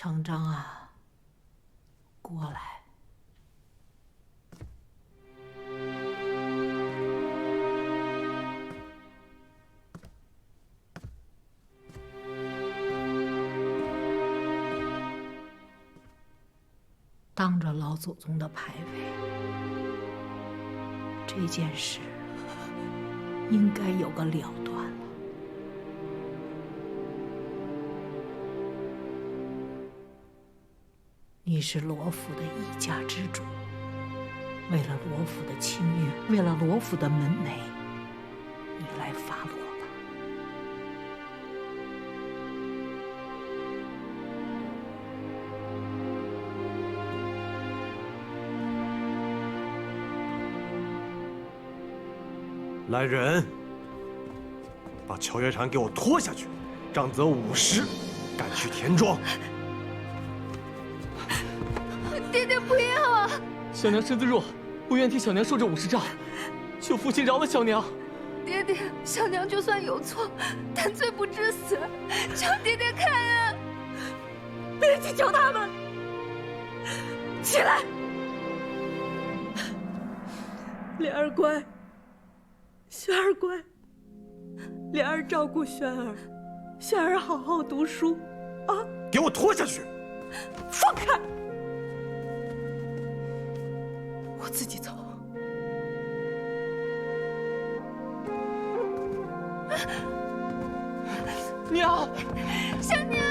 成章啊，过来。当着老祖宗的牌位，这件事应该有个了断了。你是罗府的一家之主，为了罗府的清誉，为了罗府的门楣，你来发落吧。来人，把乔月禅给我拖下去，杖责50，赶去田庄。爹爹不要啊！小娘身子弱，不愿替小娘受这50杖，求父亲饶了小娘。爹爹，小娘就算有错，但罪不至死，求爹爹开恩！别去求他们，起来！莲儿乖，轩儿乖，莲儿照顾轩儿，轩儿好好读书，啊！给我拖下去！放开！我自己走。娘，小娘。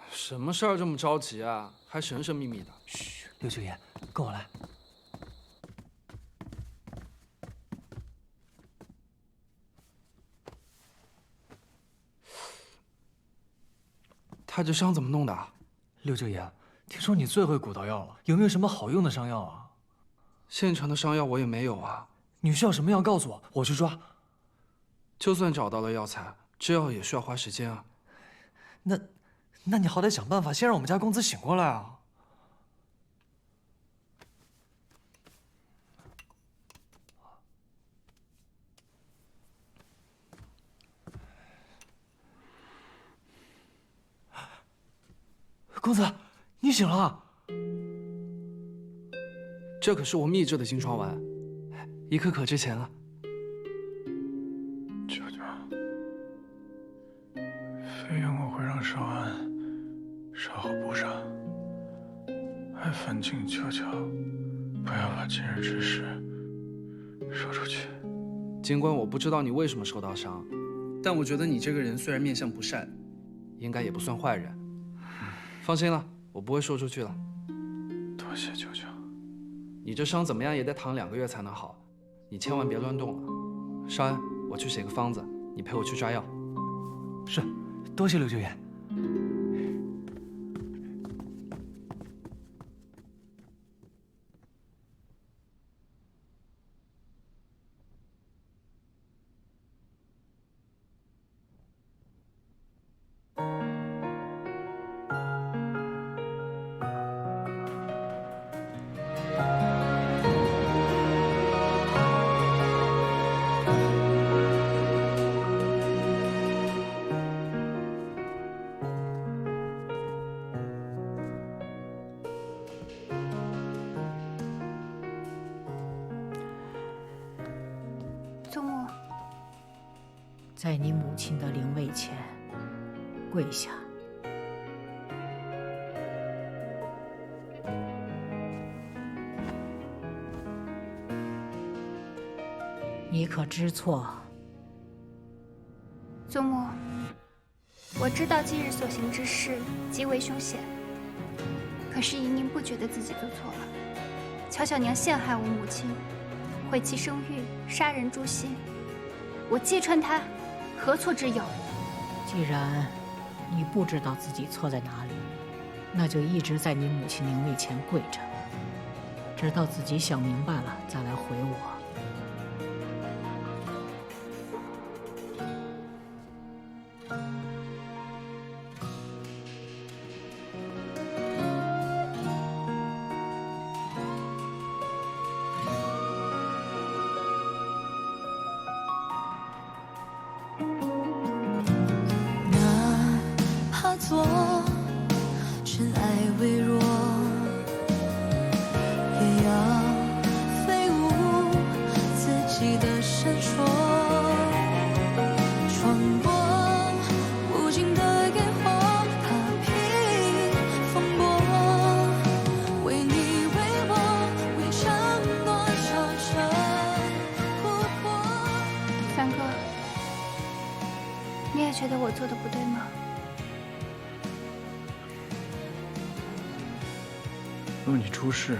什么事儿这么着急啊？还神神秘秘的。嘘，六舅爷，跟我来。他这伤怎么弄的？六舅爷，听说你最会古道药了，有没有什么好用的伤药啊？现成的伤药我也没有啊。你需要什么药告诉我，我去抓。就算找到了药材，制药也需要花时间啊。那你好歹想办法先让我们家公子醒过来啊！公子，你醒了。这可是我秘制的金疮丸，1颗可值钱了。舅舅，飞燕我会让少安稍后补上，还烦请求求不要把今日之事说出去。尽管我不知道你为什么受到伤，但我觉得你这个人虽然面相不善，应该也不算坏人。放心了，我不会说出去了。多谢舅舅。你这伤怎么样也得躺2个月才能好，你千万别乱动了。少安，我去写个方子，你陪我去抓药。是，多谢六舅爷。祖母，在你母亲的灵位前跪下。你可知错？祖母，我知道今日所行之事极为凶险，可是宜宁不觉得自己做错了。乔小娘陷害我母亲，毁其声誉，杀人诛心，我揭穿她，何错之有？既然你不知道自己错在哪里，那就一直在你母亲灵位前跪着，直到自己想明白了再来回我。做尘埃微弱，也要飞舞自己的闪烁，穿过无尽的烟火，踏平风波，为你为我为唱多少场琥珀。三哥，你也觉得我做的不对吗？若你出事，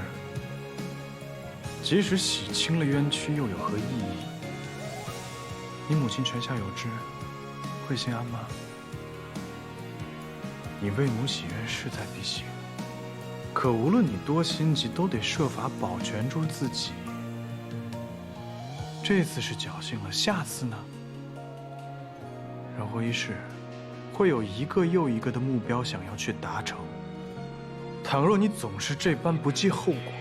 即使洗清了冤屈，又有何意义？你母亲泉下有知，会心安吗？你为母洗冤势在必行，可无论你多心急，都得设法保全住自己。这次是侥幸了，下次呢？人活一世，会有一个又一个的目标想要去达成。倘若你总是这般不计后果，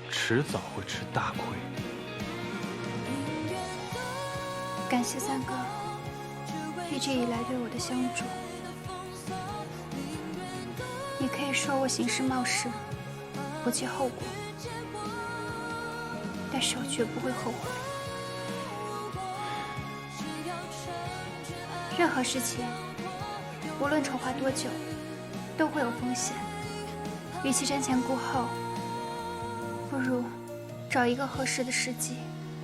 迟早会吃大亏。感谢三哥一直以来对我的相助。你可以说我行事冒失，不计后果，但是我绝不会后悔。任何事情，无论筹划多久，都会有风险。与其瞻前顾后，不如找一个合适的时机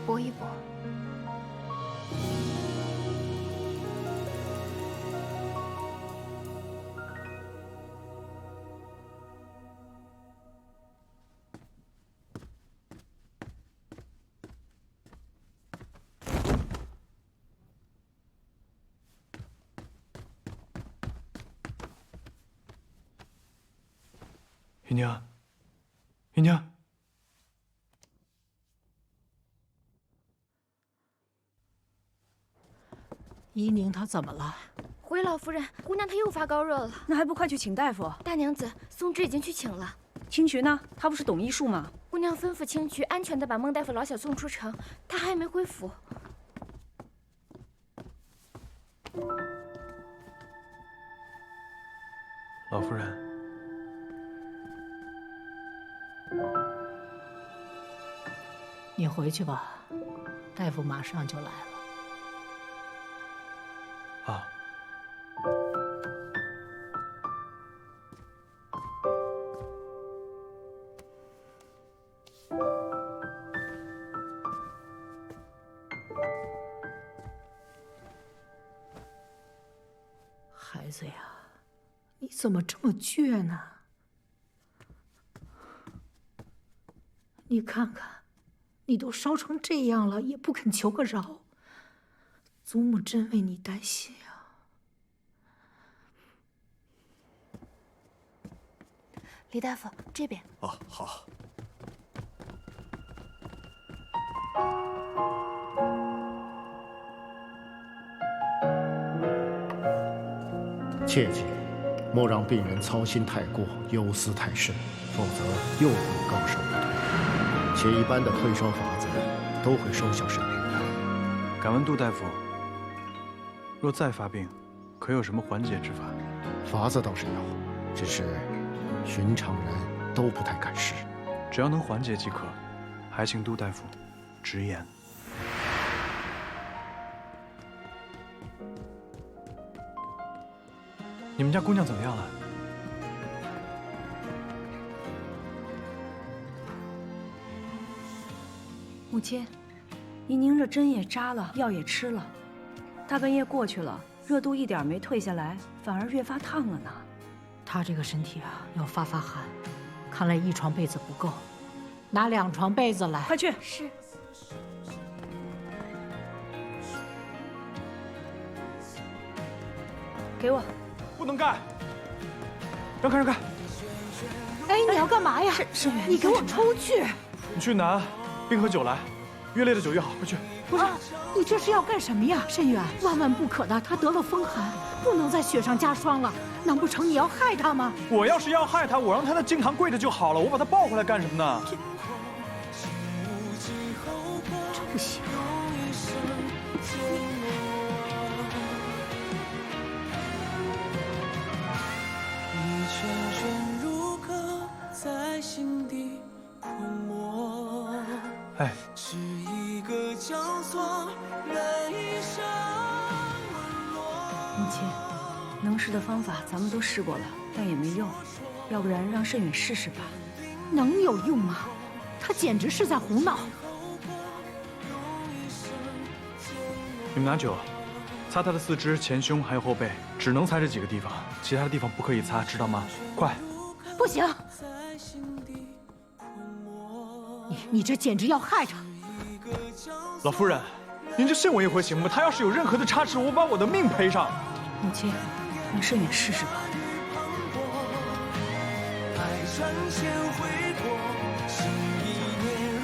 搏一搏。姨娘，姨娘，依宁她怎么了？回老夫人，姑娘她又发高热了。那还不快去请大夫？大娘子，松枝已经去请了。青渠呢？他不是懂医术吗？姑娘吩咐青渠安全地把孟大夫老小送出城，他还没回府。老夫人。你回去吧，大夫马上就来了。啊。孩子呀，你怎么这么倔呢？你看看，你都烧成这样了，也不肯求个饶。祖母真为你担心啊。李大夫，这边。哦，好。切记，莫让病人操心太过，忧思太深，否则又会高烧不退。且一般的退烧法子都会收效甚微。敢问杜大夫，若再发病，可有什么缓解之法？法子倒是有，只是寻常人都不太敢试。只要能缓解即可，还请杜大夫直言。你们家姑娘怎么样了？母亲，姨宁这针也扎了，药也吃了，大半夜过去了，热度一点没退下来，反而越发烫了呢。她这个身体啊，要发寒，看来一床被子不够，拿2床被子来。快去！是。给我。不能干！让开让开！哎，你要干嘛呀？你给我出去！你去拿冰和酒来，越烈的酒越好，快去！不是，你这是要干什么呀，申远？万万不可的，他得了风寒，不能在雪上加霜了。难不成你要害他吗？我要是要害他，我让他在经堂跪着就好了，我把他抱回来干什么呢？这不行。哎，母亲，能试的方法咱们都试过了，但也没用，要不然让慎远试试吧。能有用吗？他简直是在胡闹。你们拿酒，擦他的四肢、前胸还有后背，只能擦这几个地方，其他的地方不可以擦，知道吗？快！不行，你这简直要害他。老夫人，您就信我一回行吗？他要是有任何的差池，我把我的命赔上。母亲，让慎远试试吧。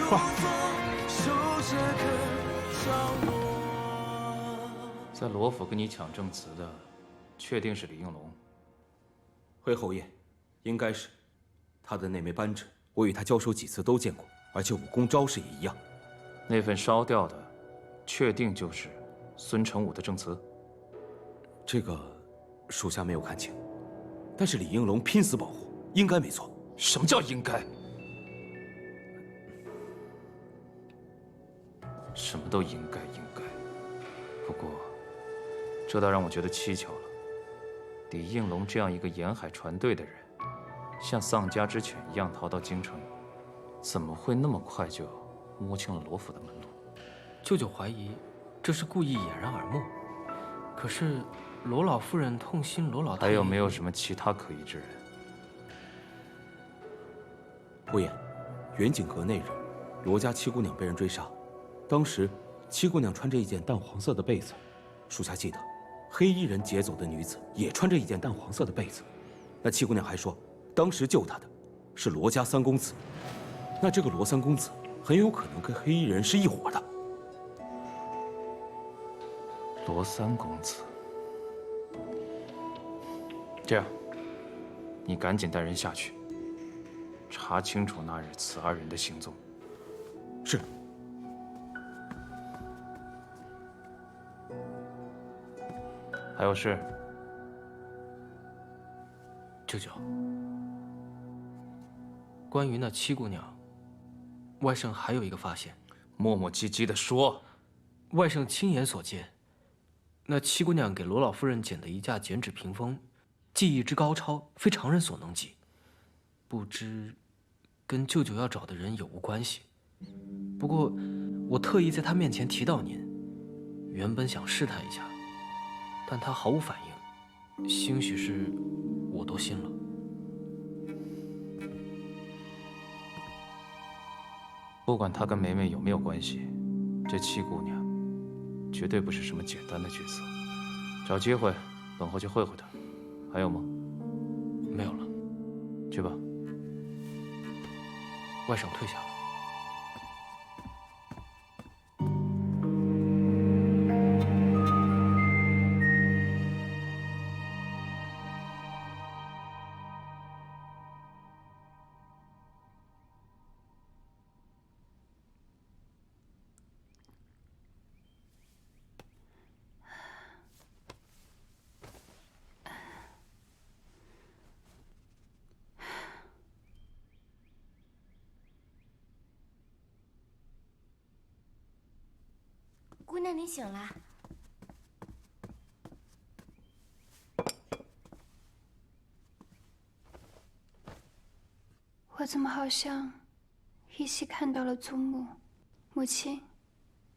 快！在罗府跟你抢证词的，确定是李应龙。回侯爷，应该是。他的那枚扳指，我与他交手几次都见过，而且武功招式也一样。那份烧掉的，确定就是孙成武的证词。这个，属下没有看清，但是李应龙拼死保护，应该没错。什么叫应该？什么都应该。不过，这倒让我觉得蹊跷了。李应龙这样一个沿海船队的人，像丧家之犬一样逃到京城，怎么会那么快就摸清了罗府的门路？舅舅怀疑这是故意掩人耳目，可是罗老夫人痛心罗老太爷。还有没有什么其他可疑之人？侯爷，远景阁那日，罗家七姑娘被人追杀，当时七姑娘穿着一件淡黄色的被子，属下记得，黑衣人劫走的女子也穿着一件淡黄色的被子。那七姑娘还说，当时救她的是罗家三公子，那这个罗三公子很有可能跟黑衣人是一伙的。罗三公子，这样，你赶紧带人下去，查清楚那日此二人的行踪。是。还有事？舅舅，关于那七姑娘，外甥还有一个发现。磨磨唧唧地说。外甥亲眼所见，那七姑娘给罗老夫人剪的一架剪纸屏风，技艺之高超，非常人所能及。不知跟舅舅要找的人有无关系？不过，我特意在他面前提到您，原本想试探一下，但他毫无反应，兴许是我多心了。不管她跟梅梅有没有关系，这七姑娘绝对不是什么简单的角色。找机会，等候去会会她。还有吗？没有了。去吧。外甥退下了。姑娘，你醒了。我怎么好像依稀看到了祖母、母亲，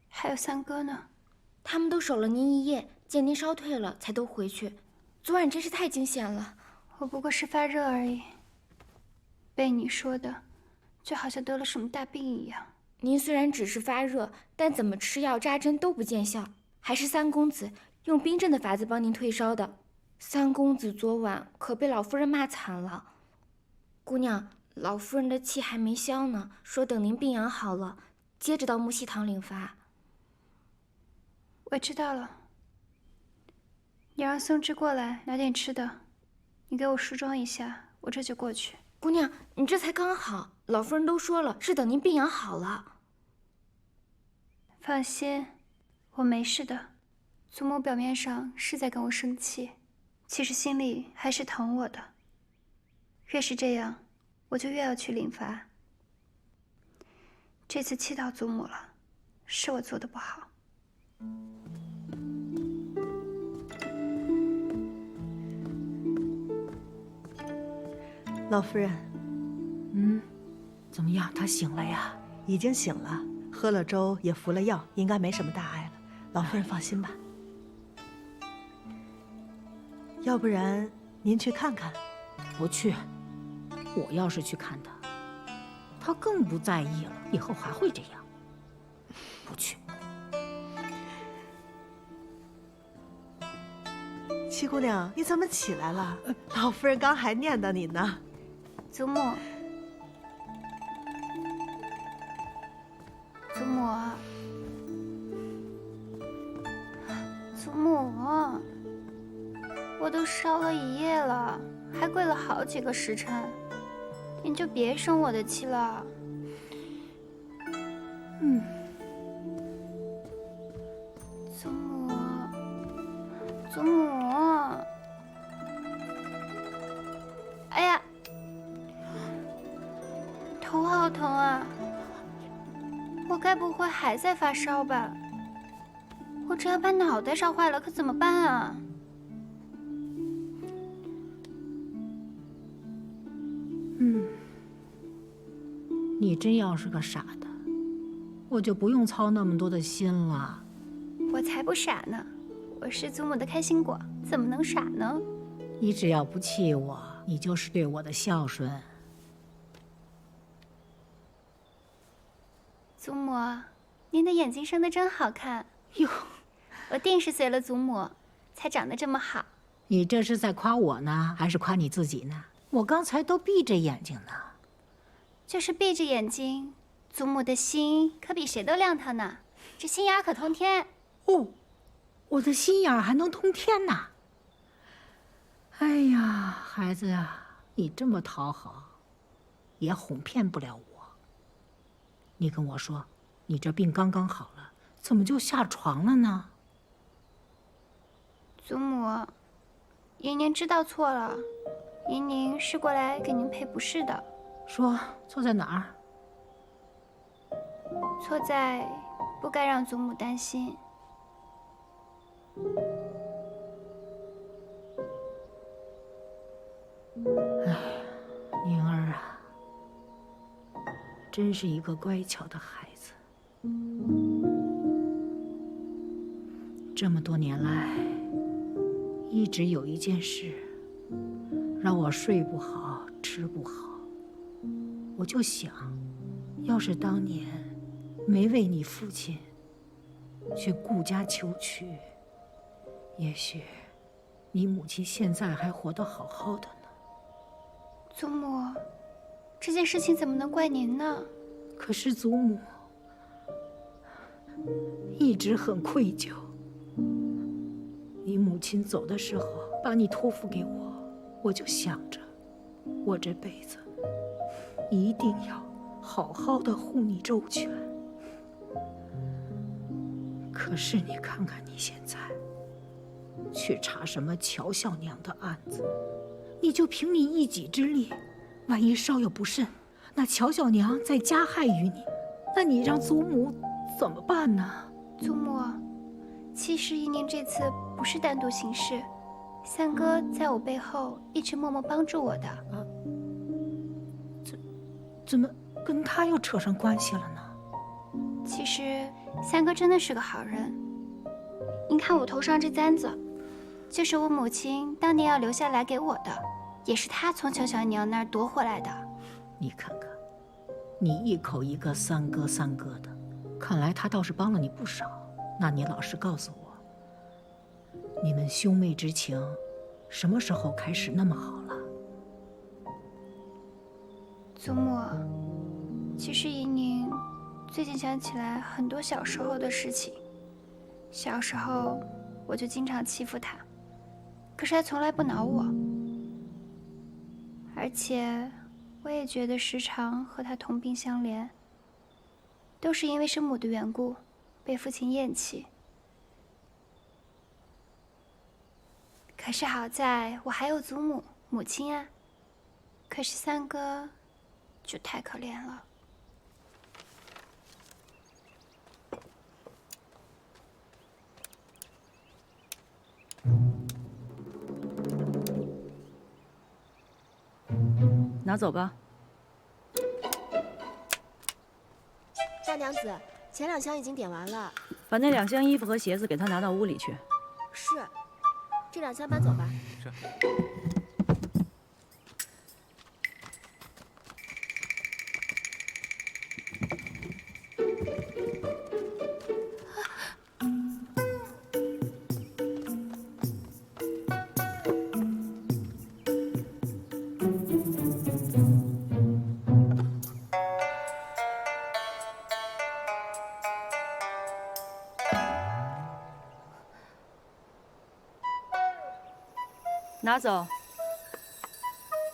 还有三哥呢？他们都守了您一夜，见您烧退了，才都回去。昨晚真是太惊险了。我不过是发热而已，被你说的，就好像得了什么大病一样。您虽然只是发热，但怎么吃药扎针都不见效，还是三公子用冰镇的法子帮您退烧的。三公子昨晚可被老夫人骂惨了。姑娘，老夫人的气还没消呢，说等您病养好了，接着到木樨堂领罚。我知道了。你让松枝过来拿点吃的，你给我梳妆一下，我这就过去。姑娘，你这才刚好，老夫人都说了，是等您病养好了。放心，我没事的。祖母表面上是在跟我生气，其实心里还是疼我的。越是这样，我就越要去领罚。这次气到祖母了，是我做的不好。老夫人，怎么样？他醒了呀？已经醒了，喝了粥也服了药，应该没什么大碍了。老夫人放心吧。要不然您去看看？不去。我要是去看他，他更不在意了，以后还会这样。不去。七姑娘，你怎么起来了？老夫人刚还念叨你呢。祖母，祖母，祖母，我都烧了1夜了，还跪了好几个时辰，您就别生我的气了。祖母，祖母，哎呀！头好疼啊！我该不会还在发烧吧？我这要把脑袋烧坏了，可怎么办啊？你真要是个傻的，我就不用操那么多的心了。我才不傻呢！我是祖母的开心果，怎么能傻呢？你只要不气我，你就是对我的孝顺。祖母，您的眼睛生得真好看哟！我定是随了祖母，才长得这么好。你这是在夸我呢，还是夸你自己呢？我刚才都闭着眼睛呢。就是闭着眼睛，祖母的心可比谁都亮堂呢。这心眼可通天。哦，我的心眼还能通天呐！哎呀，孩子呀，你这么讨好，也哄骗不了我。你跟我说，你这病刚刚好了，怎么就下床了呢？祖母，姨您知道错了，姨宁是过来给您赔不是的。说错在哪儿？错在不该让祖母担心。哎，宁儿啊，真是一个乖巧的孩子。这么多年来，一直有一件事让我睡不好，吃不好。我就想，要是当年没为你父亲去顾家求娶，也许你母亲现在还活得好好的呢。祖母，这件事情怎么能怪您呢？可是祖母一直很愧疚。你母亲走的时候把你托付给我，我就想着，我这辈子一定要好好的护你周全。可是你看看你现在，去查什么乔孝娘的案子，你就凭你一己之力，万一稍有不慎，那乔孝娘再加害于你，那你让祖母怎么办呢？祖母，其实姨宁这次不是单独行事，三哥在我背后一直默默帮助我的。怎么跟他又扯上关系了呢？其实三哥真的是个好人。您看我头上这簪子，就是我母亲当年要留下来给我的，也是他从乔小娘那儿夺回来的。你看看，你一口一个三哥三哥的，看来他倒是帮了你不少。那你老实告诉我，你们兄妹之情什么时候开始那么好了？祖母，其实怡宁最近想起来很多小时候的事情。小时候我就经常欺负他，可是他从来不恼我。而且我也觉得时常和他同病相怜，都是因为生母的缘故，被父亲厌弃。可是好在我还有祖母、母亲啊。可是三哥就太可怜了。拿走吧。大娘子，前2箱已经点完了，把那2箱衣服和鞋子给他拿到屋里去。是，这2箱搬走吧。是。拿走。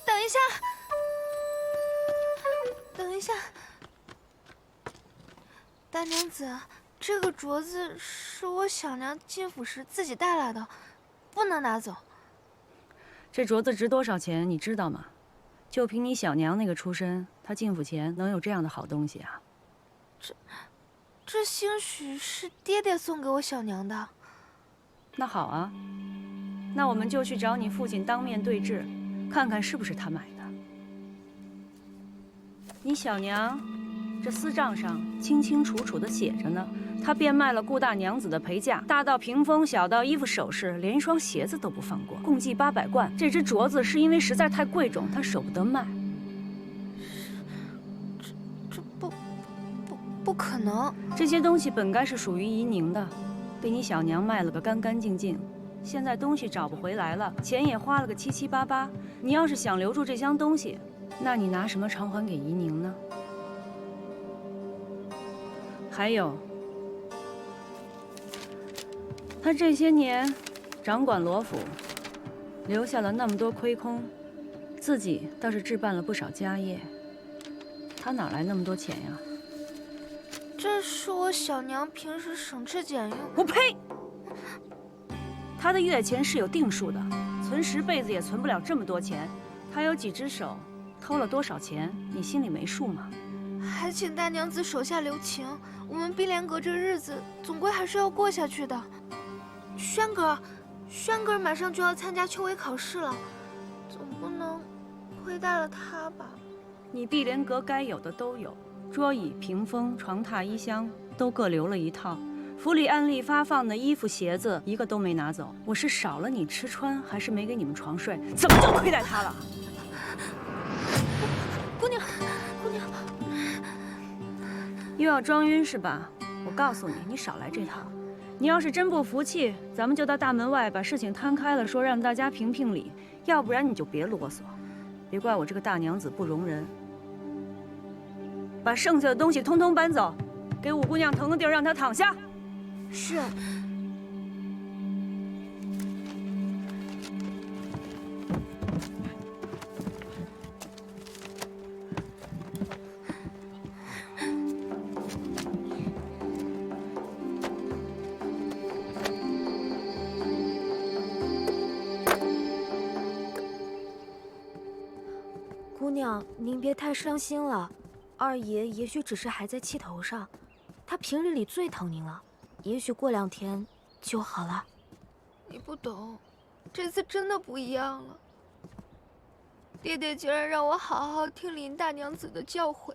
等一下，等一下，大娘子，这个镯子是我小娘进府时自己带来的，不能拿走。这镯子值多少钱，你知道吗？就凭你小娘那个出身，她进府前能有这样的好东西啊？这兴许是爹爹送给我小娘的。那好啊。那我们就去找你父亲当面对质，看看是不是他买的。你小娘这私账上清清楚楚的写着呢，她变卖了顾大娘子的陪嫁，大到屏风，小到衣服首饰，连一双鞋子都不放过，共计800贯。这只镯子是因为实在太贵重，她舍不得卖。这不可能！这些东西本该是属于怡宁的，被你小娘卖了个干干净净。现在东西找不回来了，钱也花了个七七八八。你要是想留住这箱东西，那你拿什么偿还给怡宁呢？还有，他这些年掌管罗府，留下了那么多亏空，自己倒是置办了不少家业。他哪来那么多钱呀？这是我小娘平时省吃俭用。我呸！他的月钱是有定数的，存10辈子也存不了这么多钱。他有几只手，偷了多少钱，你心里没数吗？还请大娘子手下留情，我们碧莲阁这日子总归还是要过下去的。轩哥马上就要参加秋闱考试了，总不能亏待了他吧？你碧莲阁该有的都有，桌椅、屏风、床榻、衣箱都各留了一套。府里按例发放的衣服、鞋子一个都没拿走。我是少了你吃穿，还是没给你们床睡？怎么就亏待他了？姑娘，又要装晕是吧？我告诉你，你少来这套。你要是真不服气，咱们就到大门外把事情摊开了说，让大家评评理。要不然你就别啰嗦，别怪我这个大娘子不容人。把剩下的东西通通搬走，给五姑娘腾个地儿，让她躺下。是。姑娘，您别太伤心了，二爷也许只是还在气头上，他平日里最疼您了。也许过2天就好了。你不懂，这次真的不一样了。爹爹竟然让我好好听林大娘子的教诲，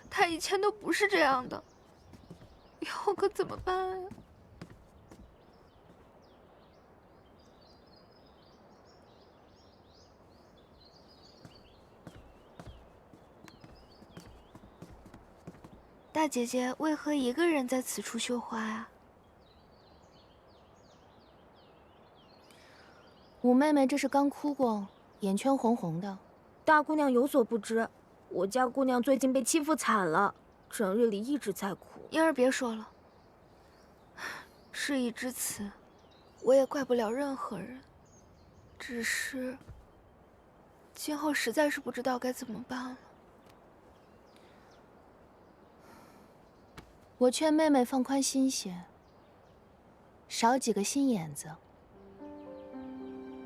他以前都不是这样的，以后可怎么办呀？大姐姐为何一个人在此处绣花呀？五妹妹这是刚哭过，眼圈红红的。大姑娘有所不知，我家姑娘最近被欺负惨了，整日里一直在哭。嫣儿别说了，事已至此，我也怪不了任何人，只是今后实在是不知道该怎么办了。我劝妹妹放宽心些，少几个心眼子，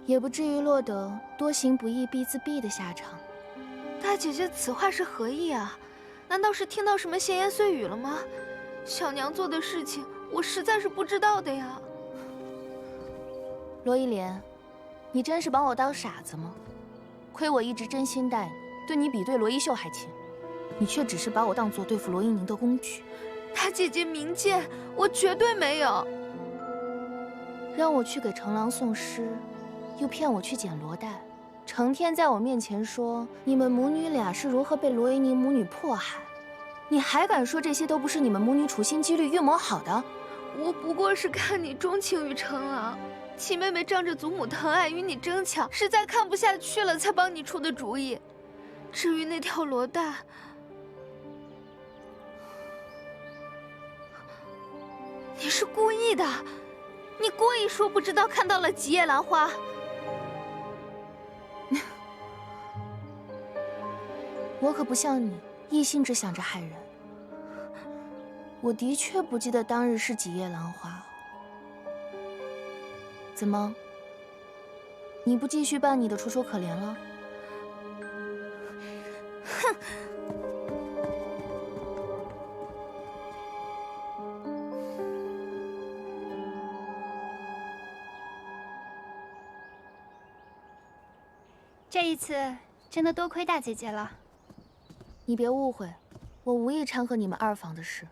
也不至于落得多行不义必自毙的下场。大姐姐此话是何意啊？难道是听到什么闲言碎语了吗？小娘做的事情，我实在是不知道的呀。罗一莲，你真是把我当傻子吗？亏我一直真心待你，对你比对罗一秀还亲，你却只是把我当做对付罗一宁的工具。大姐姐明鉴，我绝对没有。让我去给程郎送诗，又骗我去捡罗带，成天在我面前说你们母女俩是如何被罗一宁母女迫害，你还敢说这些都不是你们母女处心积虑预谋好的？我不过是看你钟情于程郎，七妹妹仗着祖母疼爱与你争抢，实在看不下去了才帮你出的主意。至于那条罗带，你是故意的，你故意说不知道看到了吉野兰花。我可不像你，一心只想着害人。我的确不记得当日是几叶兰花。怎么？你不继续扮你的楚楚可怜了？哼！这一次真的多亏大姐姐了。你别误会，我无意掺和你们二房的事，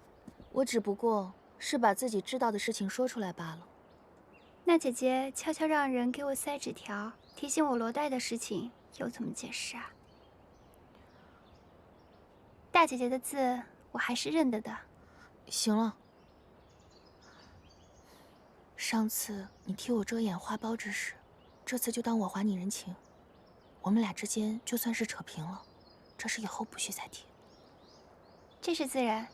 我只不过是把自己知道的事情说出来罢了。那姐姐悄悄让人给我塞纸条，提醒我罗带的事情，又怎么解释啊？大姐姐的字我还是认得的。行了，上次你替我遮掩花苞之事，这次就当我还你人情。我们俩之间就算是扯平了，这事以后不许再提。这是自然。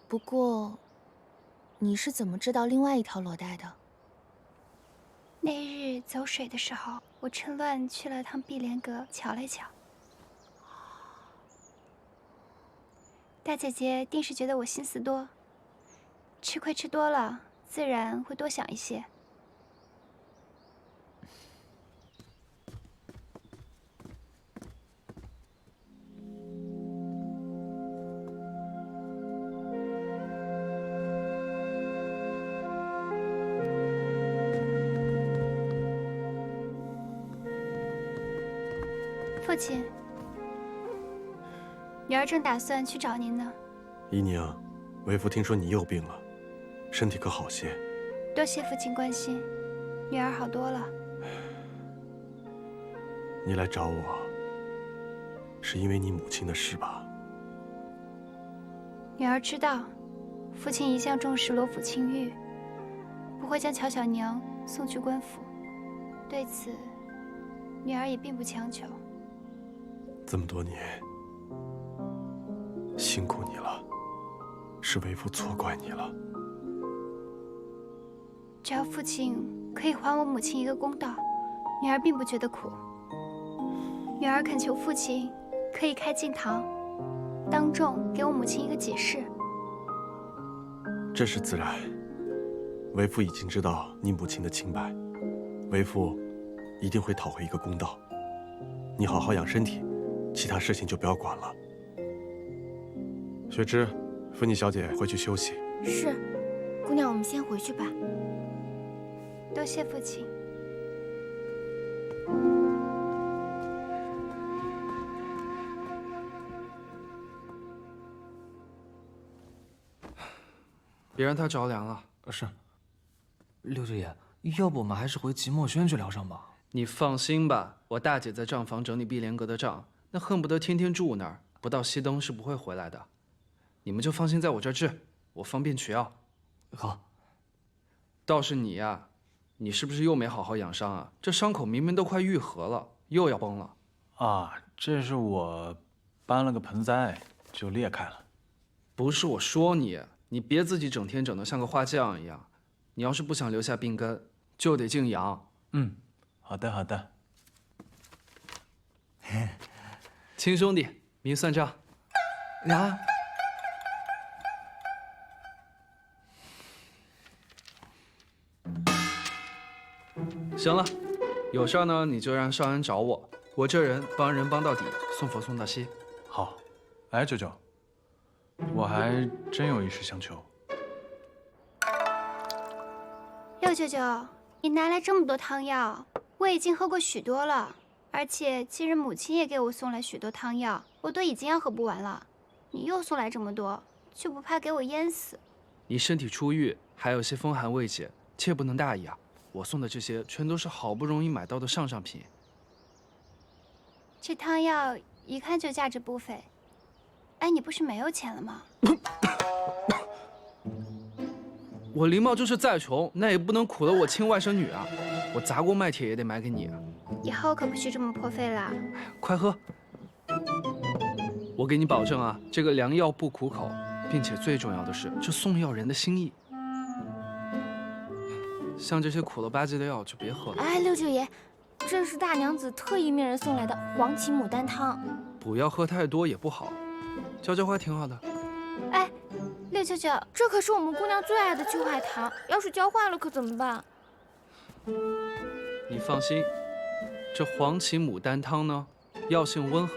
不过，你是怎么知道另外一条罗带的？那日走水的时候，我趁乱去了趟碧莲阁瞧了瞧。大姐姐定是觉得我心思多，吃亏吃多了，自然会多想一些。父亲，女儿正打算去找您呢。姨娘，为父听说你又病了，身体可好些？多谢父亲关心，女儿好多了。你来找我，是因为你母亲的事吧？女儿知道，父亲一向重视罗府清誉，不会将巧巧娘送去官府。对此，女儿也并不强求。这么多年，辛苦你了，是为父错怪你了。只要父亲可以还我母亲一个公道，女儿并不觉得苦。女儿恳求父亲可以开进堂，当众给我母亲一个解释。这是自然，为父已经知道你母亲的清白，为父一定会讨回一个公道。你好好养身体，其他事情就不要管了。雪芝，扶你小姐回去休息。是，姑娘，我们先回去吧。多谢父亲。别让他着凉了。是。六舅爷，要不我们还是回即墨轩去疗伤吧？你放心吧，我大姐在账房整理碧莲阁的账，那恨不得天天住那儿，不到熄灯是不会回来的。你们就放心在我这儿治，我方便取药。好。倒是你呀，你是不是又没好好养伤啊？这伤口明明都快愈合了，又要崩了。啊，这是我搬了个盆栽就裂开了。不是我说你，你别自己整天整得像个花匠一样。你要是不想留下病根，就得静养。嗯，好的好的。亲兄弟，明算账。啊。行了，有事儿呢你就让少安找我，我这人帮人帮到底，送佛送到西。好，哎，舅舅，我还真有一事相求。六舅舅，你拿来这么多汤药，我已经喝过许多了，而且今日母亲也给我送来许多汤药，我都已经要喝不完了。你又送来这么多，就不怕给我淹死？你身体初愈，还有些风寒未解，切不能大意啊。我送的这些全都是好不容易买到的上品。这汤药一看就价值不菲。哎，你不是没有钱了吗？我林茂就是再穷，那也不能苦了我亲外甥女啊！我砸锅卖铁也得买给你。以后可不许这么破费了。快喝！我给你保证啊，这个良药不苦口，并且最重要的是，这送药人的心意。像这些苦了吧唧的药就别喝了。哎，六舅爷，这是大娘子特意命人送来的黄芪牡丹汤。不要喝太多也不好，浇浇花挺好的。哎，六舅舅，这可是我们姑娘最爱的秋海棠，要是浇坏了可怎么办？你放心，这黄芪牡丹汤呢，药性温和，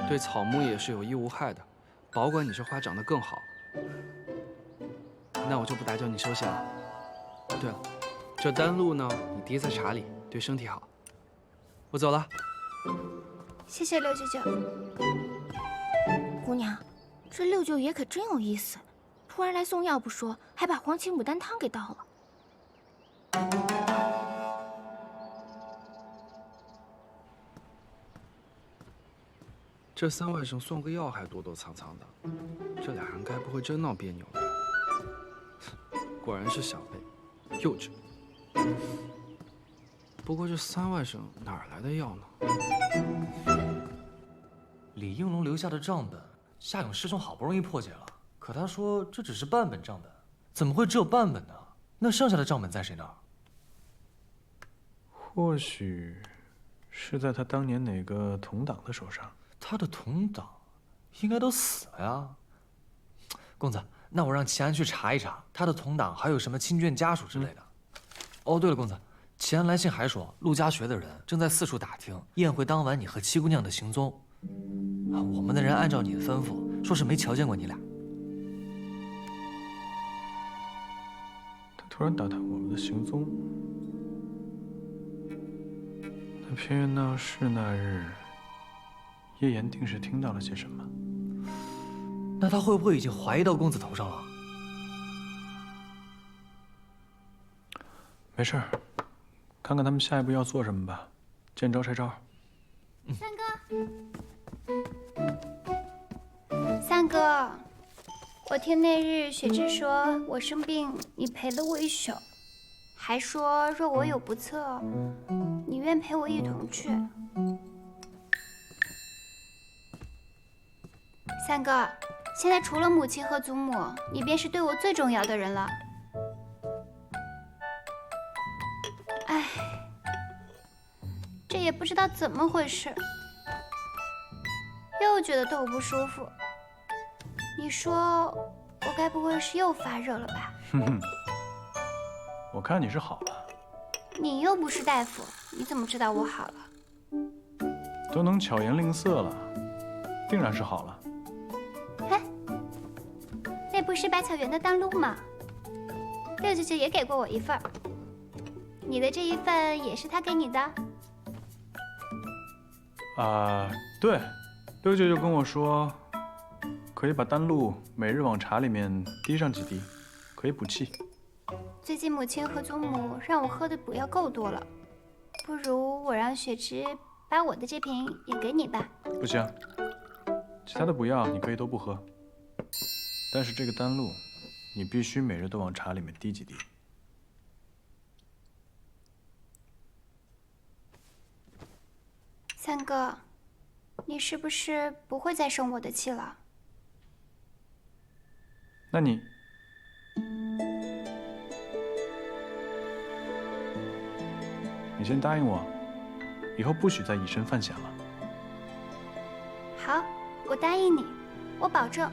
对草木也是有益无害的，保管你这花长得更好。那我就不打搅你休息了。对了，这丹露呢，你滴在茶里，对身体好。我走了。谢谢六舅舅。姑娘，这六舅爷可真有意思，突然来送药不说，还把黄芪牡丹汤给倒了。这三外甥送个药还躲躲藏藏的，这俩人该不会真闹别扭了？果然是小辈，幼稚。不过这三外甥哪儿来的药呢？李应龙留下的账本，夏勇师兄好不容易破解了，可他说这只是半本账本，怎么会只有半本呢？那剩下的账本在谁那儿？或许是在他当年哪个同党的手上。他的同党应该都死了呀。公子，那我让齐安去查一查他的同党还有什么亲眷家属之类的。哦，对了，公子，齐安来信还说陆家学的人正在四处打听宴会当晚你和七姑娘的行踪。我们的人按照你的吩咐，说是没瞧见过你俩。他突然打探我们的行踪，那偏院闹事那日，叶岩定是听到了些什么？那他会不会已经怀疑到公子头上了？没事儿，看看他们下一步要做什么吧，见招拆招。三哥，三哥，我听那日雪芝说我生病，你陪了我一宿，还说若我有不测，你愿陪我一同去。三哥，现在除了母亲和祖母，你便是对我最重要的人了。哎，这也不知道怎么回事，又觉得头不舒服。你说我该不会是又发热了吧？哼哼，我看你是好了。你又不是大夫，你怎么知道我好了？都能巧言令色了，定然是好了。那不是百草园的丹露吗？六舅舅也给过我一份，你的这一份也是他给你的？对，六舅舅跟我说，可以把丹露每日往茶里面滴上几滴，可以补气。最近母亲和祖母让我喝的补药够多了，不如我让雪芝把我的这瓶也给你吧。不行，其他的补药你可以都不喝。但是这个丹露，你必须每日都往茶里面滴几滴。三哥，你是不是不会再生我的气了？那你先答应我，以后不许再以身犯险了。好，我答应你，我保证，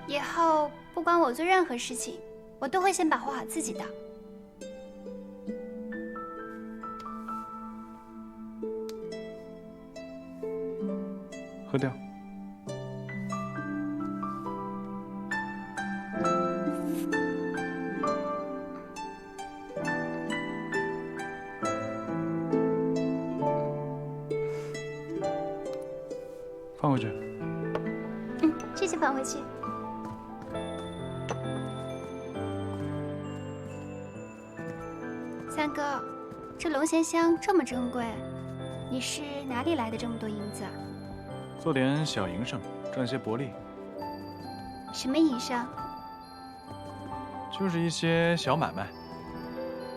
以后不管我做任何事情，我都会先保护好自己的。喝掉。放回去。这些放回去。三哥，这龙涎香这么珍贵，你是哪里来的这么多银子？做点小营生，赚些薄利。什么营生？就是一些小买卖，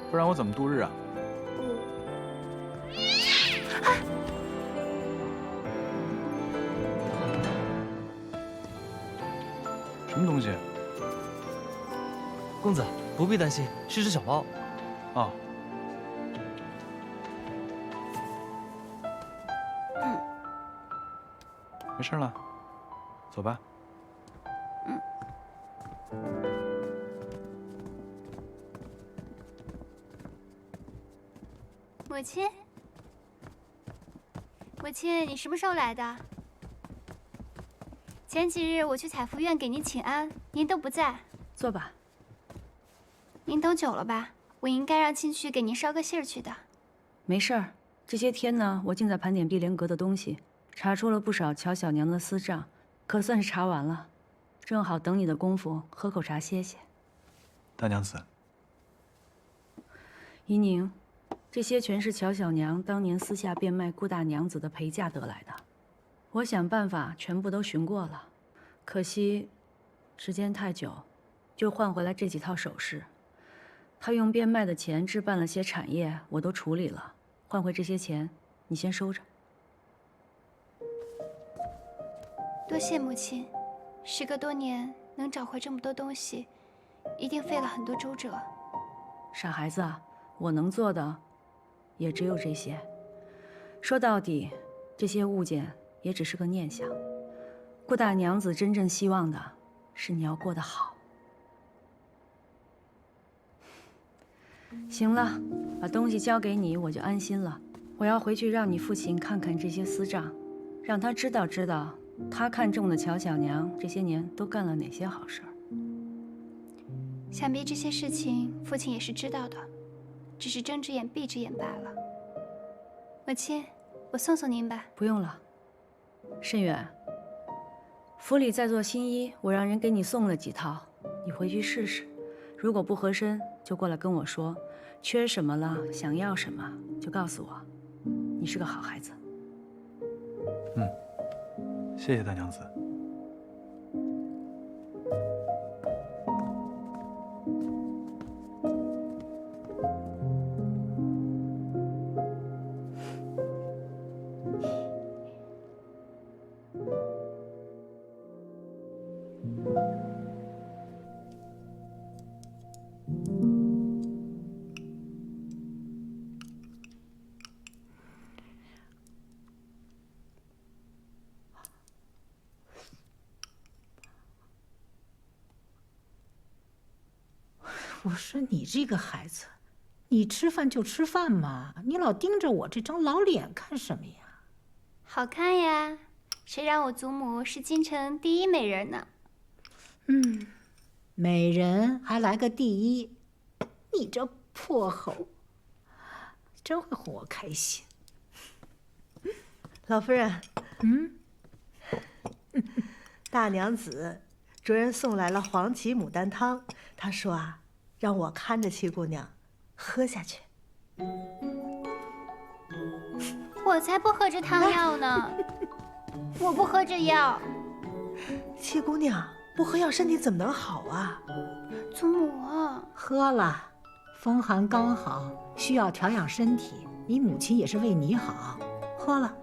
不然我怎么度日啊？什么东西？公子不必担心，是只小猫。哦。没事了，走吧。母亲，母亲，你什么时候来的？前几日我去采福院给您请安，您都不在。坐吧。您等久了吧？我应该让亲去给您捎个信儿去的。没事儿，这些天呢，我竟在盘点碧莲阁的东西，查出了不少乔小娘的私账，可算是查完了。正好等你的功夫，喝口茶歇歇。大娘子，怡宁，这些全是乔小娘当年私下变卖顾大娘子的陪嫁得来的。我想办法全部都寻过了，可惜时间太久，就换回来这几套首饰。他用变卖的钱置办了些产业，我都处理了，换回这些钱，你先收着。多谢母亲，时隔多年能找回这么多东西，一定费了很多周折。傻孩子啊，我能做的也只有这些。说到底，这些物件也只是个念想。顾大娘子真正希望的是你要过得好。行了，把东西交给你，我就安心了。我要回去让你父亲看看这些私账，让他知道他看中的乔小娘这些年都干了哪些好事儿。想必这些事情父亲也是知道的，只是睁只眼闭只眼罢了。母亲，我送送您吧。不用了。慎远，府里在做新衣，我让人给你送了几套，你回去试试。如果不合身，就过来跟我说，缺什么了，想要什么就告诉我。你是个好孩子。谢谢大娘子。我说你这个孩子，你吃饭就吃饭嘛，你老盯着我这张老脸干什么呀？好看呀，谁让我祖母是京城第一美人呢？美人还来个第一，你这破猴，真会哄我开心。老夫人，大娘子，主人送来了黄芪牡丹汤，她说啊，让我看着七姑娘喝下去。我才不喝这汤药呢，我不喝这药。七姑娘不喝药，身体怎么能好啊？祖母，喝了，风寒刚好，需要调养身体。你母亲也是为你好，喝了。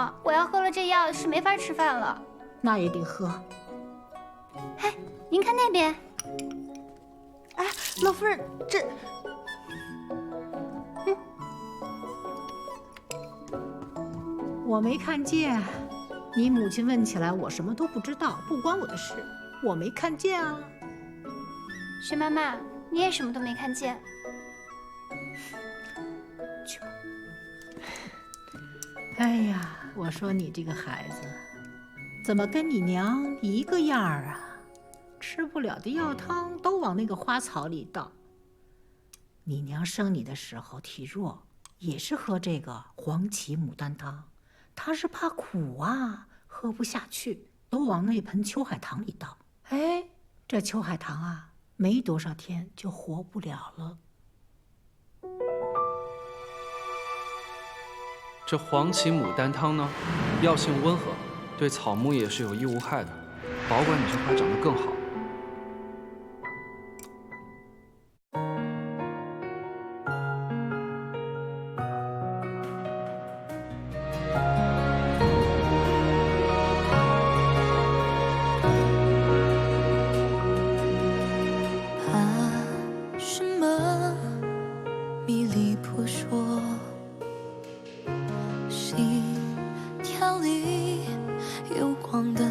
了，我要喝了这药是没法吃饭了。那也得喝。哎，您看那边。哎，老夫人，这……我没看见。你母亲问起来，我什么都不知道，不关我的事，我没看见啊。薛妈妈，你也什么都没看见。去吧。哎呀，我说你这个孩子，怎么跟你娘一个样儿啊？吃不了的药汤都往那个花草里倒。你娘生你的时候体弱，也是喝这个黄芪牡丹汤。他是怕苦啊，喝不下去，都往那盆秋海棠里倒。哎，这秋海棠啊，没多少天就活不了了。这黄芪牡丹汤呢，药性温和，对草木也是有益无害的，保管你这花长得更好。心跳里有光的